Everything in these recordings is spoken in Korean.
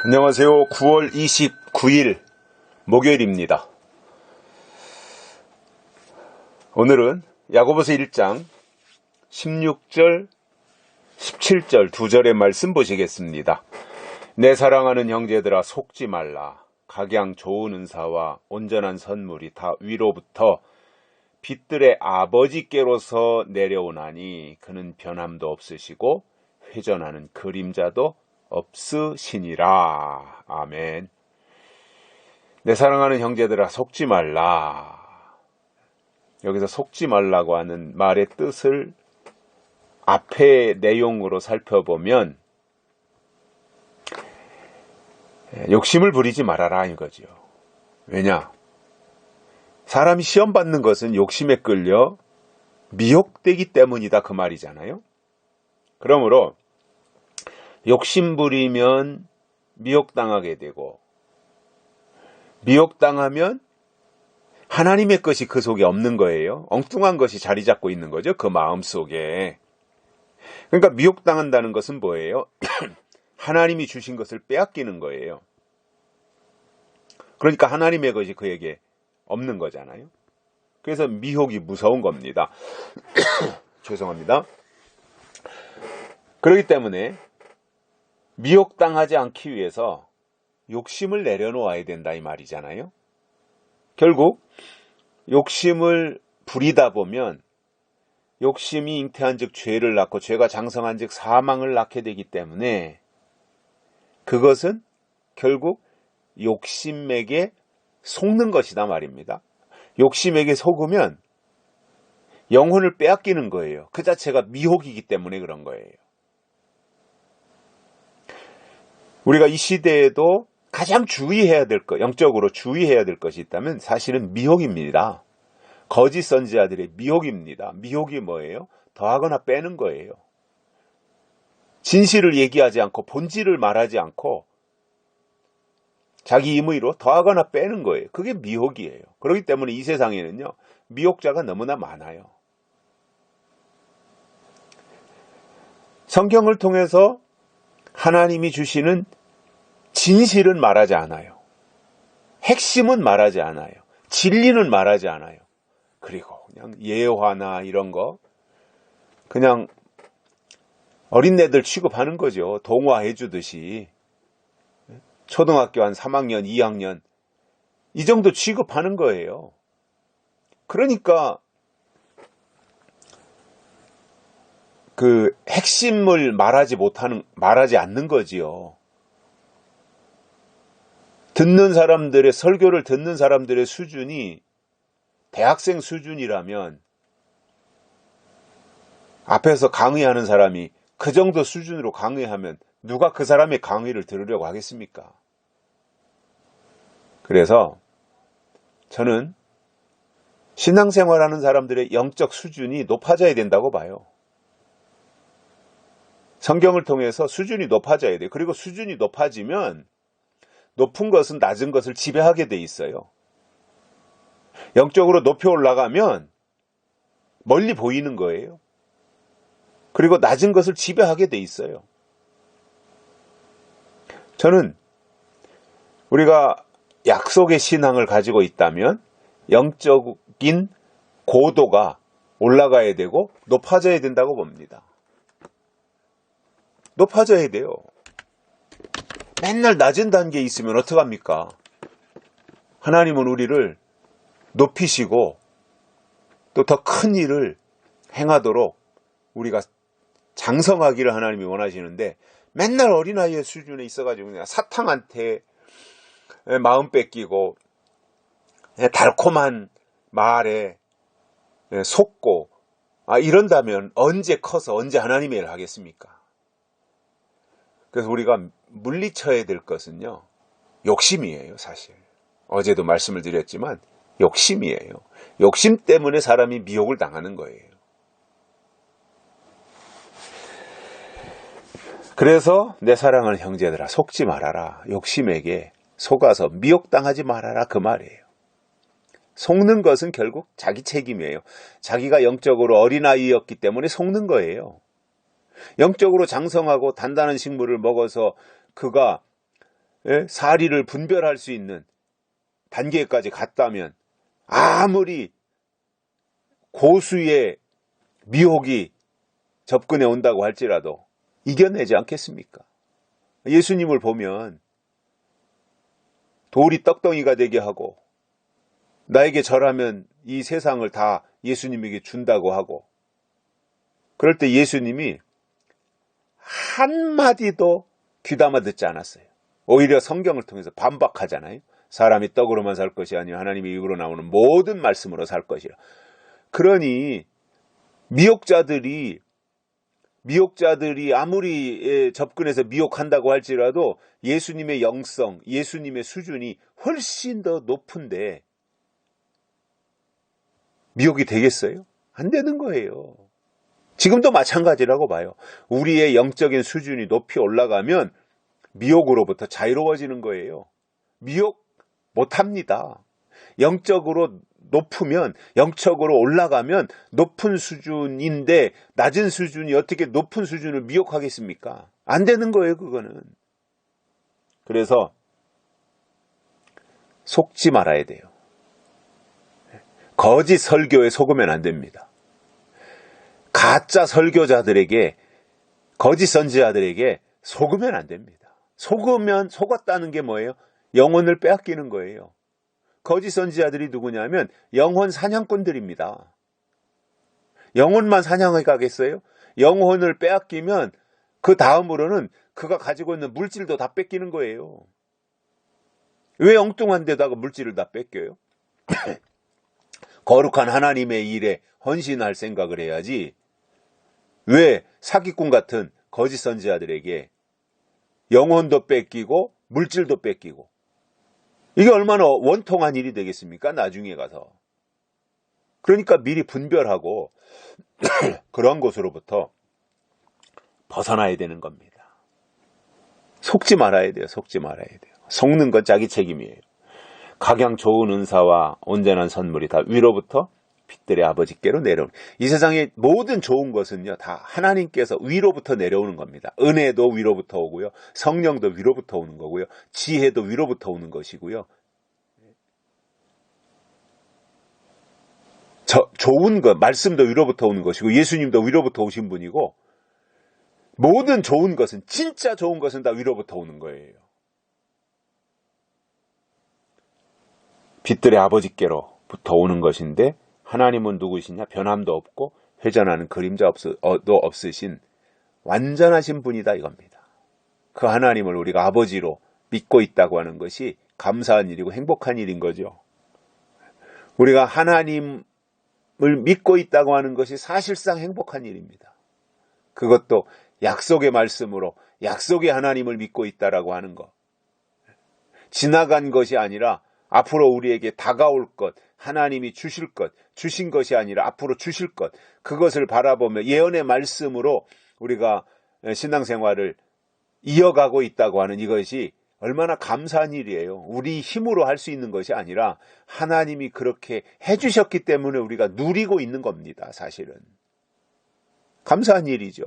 안녕하세요. 9월 29일 목요일입니다. 오늘은 야고보서 1장 16절, 17절 두 절의 말씀 보시겠습니다. 내 사랑하는 형제들아 속지 말라. 각양 좋은 은사와 온전한 선물이 다 위로부터 빛들의 아버지께로서 내려오나니 그는 변함도 없으시고 회전하는 그림자도 없으시니라. 아멘. 내 사랑하는 형제들아 속지 말라. 여기서 속지 말라고 하는 말의 뜻을 앞의 내용으로 살펴보면 욕심을 부리지 말아라 이거죠. 왜냐? 사람이 시험 받는 것은 욕심에 끌려 미혹되기 때문이다 그 말이잖아요. 그러므로 욕심 부리면 미혹당하게 되고 미혹당하면 하나님의 것이 그 속에 없는 거예요. 엉뚱한 것이 자리 잡고 있는 거죠. 그 마음 속에. 그러니까 미혹당한다는 것은 뭐예요? 하나님이 주신 것을 빼앗기는 거예요. 그러니까 하나님의 것이 그에게 없는 거잖아요. 그래서 미혹이 무서운 겁니다. 죄송합니다. 그렇기 때문에 미혹당하지 않기 위해서 욕심을 내려놓아야 된다 이 말이잖아요. 결국 욕심을 부리다 보면 욕심이 잉태한 즉 죄를 낳고 죄가 장성한 즉 사망을 낳게 되기 때문에 그것은 결국 욕심에게 속는 것이다 말입니다. 욕심에게 속으면 영혼을 빼앗기는 거예요. 그 자체가 미혹이기 때문에 그런 거예요. 우리가 이 시대에도 가장 주의해야 될 것, 영적으로 주의해야 될 것이 있다면 사실은 미혹입니다. 거짓 선지자들의 미혹입니다. 미혹이 뭐예요? 더하거나 빼는 거예요. 진실을 얘기하지 않고 본질을 말하지 않고 자기 임의로 더하거나 빼는 거예요. 그게 미혹이에요. 그렇기 때문에 이 세상에는요, 미혹자가 너무나 많아요. 성경을 통해서 하나님이 주시는 진실은 말하지 않아요. 핵심은 말하지 않아요. 진리는 말하지 않아요. 그리고 그냥 예화나 이런 거 그냥 어린애들 취급하는 거죠. 동화해 주듯이. 초등학교 한 3학년, 2학년 이 정도 취급하는 거예요. 그러니까 그 핵심을 말하지 않는 거지요. 설교를 듣는 사람들의 수준이 대학생 수준이라면 앞에서 강의하는 사람이 그 정도 수준으로 강의하면 누가 그 사람의 강의를 들으려고 하겠습니까? 그래서 저는 신앙생활하는 사람들의 영적 수준이 높아져야 된다고 봐요. 성경을 통해서 수준이 높아져야 돼요. 그리고 수준이 높아지면 높은 것은 낮은 것을 지배하게 돼 있어요. 영적으로 높이 올라가면 멀리 보이는 거예요. 그리고 낮은 것을 지배하게 돼 있어요. 저는 우리가 약속의 신앙을 가지고 있다면 영적인 고도가 올라가야 되고 높아져야 된다고 봅니다. 높아져야 돼요. 맨날 낮은 단계에 있으면 어떡합니까? 하나님은 우리를 높이시고 또 더 큰 일을 행하도록 우리가 장성하기를 하나님이 원하시는데 맨날 어린아이의 수준에 있어가지고 그냥 사탕한테 마음 뺏기고 달콤한 말에 속고 이런다면 언제 커서 언제 하나님의 일을 하겠습니까? 그래서 우리가 물리쳐야 될 것은요, 욕심이에요, 사실. 어제도 말씀을 드렸지만 욕심이에요. 욕심 때문에 사람이 미혹을 당하는 거예요. 그래서 내 사랑하는 형제들아 속지 말아라. 욕심에게 속아서 미혹당하지 말아라 그 말이에요. 속는 것은 결국 자기 책임이에요. 자기가 영적으로 어린아이였기 때문에 속는 거예요. 영적으로 장성하고 단단한 식물을 먹어서 그가 사리를 분별할 수 있는 단계까지 갔다면 아무리 고수의 미혹이 접근해 온다고 할지라도 이겨내지 않겠습니까? 예수님을 보면 돌이 떡덩이가 되게 하고 나에게 절하면 이 세상을 다 예수님에게 준다고 하고 그럴 때 예수님이 한마디도 귀담아 듣지 않았어요. 오히려 성경을 통해서 반박하잖아요. 사람이 떡으로만 살 것이 아니요 하나님의 입으로 나오는 모든 말씀으로 살 것이라. 그러니 미혹자들이 아무리 접근해서 미혹한다고 할지라도 예수님의 영성, 예수님의 수준이 훨씬 더 높은데 미혹이 되겠어요? 안 되는 거예요. 지금도 마찬가지라고 봐요. 우리의 영적인 수준이 높이 올라가면 미혹으로부터 자유로워지는 거예요. 미혹 못합니다. 영적으로 높으면, 영적으로 올라가면 높은 수준인데 낮은 수준이 어떻게 높은 수준을 미혹하겠습니까? 안 되는 거예요, 그거는. 그래서 속지 말아야 돼요. 거짓 설교에 속으면 안 됩니다. 가짜 설교자들에게, 거짓 선지자들에게 속으면 안 됩니다. 속았다는 게 뭐예요? 영혼을 빼앗기는 거예요. 거짓 선지자들이 누구냐면 영혼 사냥꾼들입니다. 영혼만 사냥해 가겠어요? 영혼을 빼앗기면 그 다음으로는 그가 가지고 있는 물질도 다 뺏기는 거예요. 왜 엉뚱한 데다가 물질을 다 뺏겨요? 거룩한 하나님의 일에 헌신할 생각을 해야지 왜 사기꾼 같은 거짓 선지자들에게 영혼도 뺏기고 물질도 뺏기고 이게 얼마나 원통한 일이 되겠습니까? 나중에 가서. 그러니까 미리 분별하고 그런 것으로부터 벗어나야 되는 겁니다. 속지 말아야 돼요. 속지 말아야 돼요. 속는 건 자기 책임이에요. 각양 좋은 은사와 온전한 선물이 다 위로부터 빛들의 아버지께로 내려오는. 이 세상의 모든 좋은 것은요, 다 하나님께서 위로부터 내려오는 겁니다. 은혜도 위로부터 오고요, 성령도 위로부터 오는 거고요, 지혜도 위로부터 오는 것이고요. 좋은 것, 말씀도 위로부터 오는 것이고, 예수님도 위로부터 오신 분이고, 모든 좋은 것은, 진짜 좋은 것은 다 위로부터 오는 거예요. 빛들의 아버지께로부터 오는 것인데, 하나님은 누구시냐? 변함도 없고 회전하는 그림자도 없으신 완전하신 분이다 이겁니다. 그 하나님을 우리가 아버지로 믿고 있다고 하는 것이 감사한 일이고 행복한 일인 거죠. 우리가 하나님을 믿고 있다고 하는 것이 사실상 행복한 일입니다. 그것도 약속의 말씀으로 약속의 하나님을 믿고 있다라고 하는 것. 지나간 것이 아니라 앞으로 우리에게 다가올 것, 하나님이 주실 것, 주신 것이 아니라 앞으로 주실 것, 그것을 바라보며 예언의 말씀으로 우리가 신앙생활을 이어가고 있다고 하는 이것이 얼마나 감사한 일이에요. 우리 힘으로 할 수 있는 것이 아니라 하나님이 그렇게 해주셨기 때문에 우리가 누리고 있는 겁니다. 사실은. 감사한 일이죠.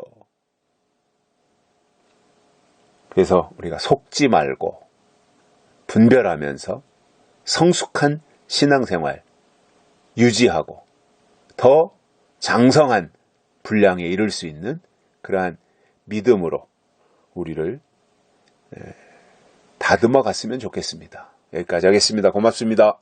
그래서 우리가 속지 말고 분별하면서 성숙한 신앙생활 유지하고 더 장성한 분량에 이를 수 있는 그러한 믿음으로 우리를 다듬어 갔으면 좋겠습니다. 여기까지 하겠습니다. 고맙습니다.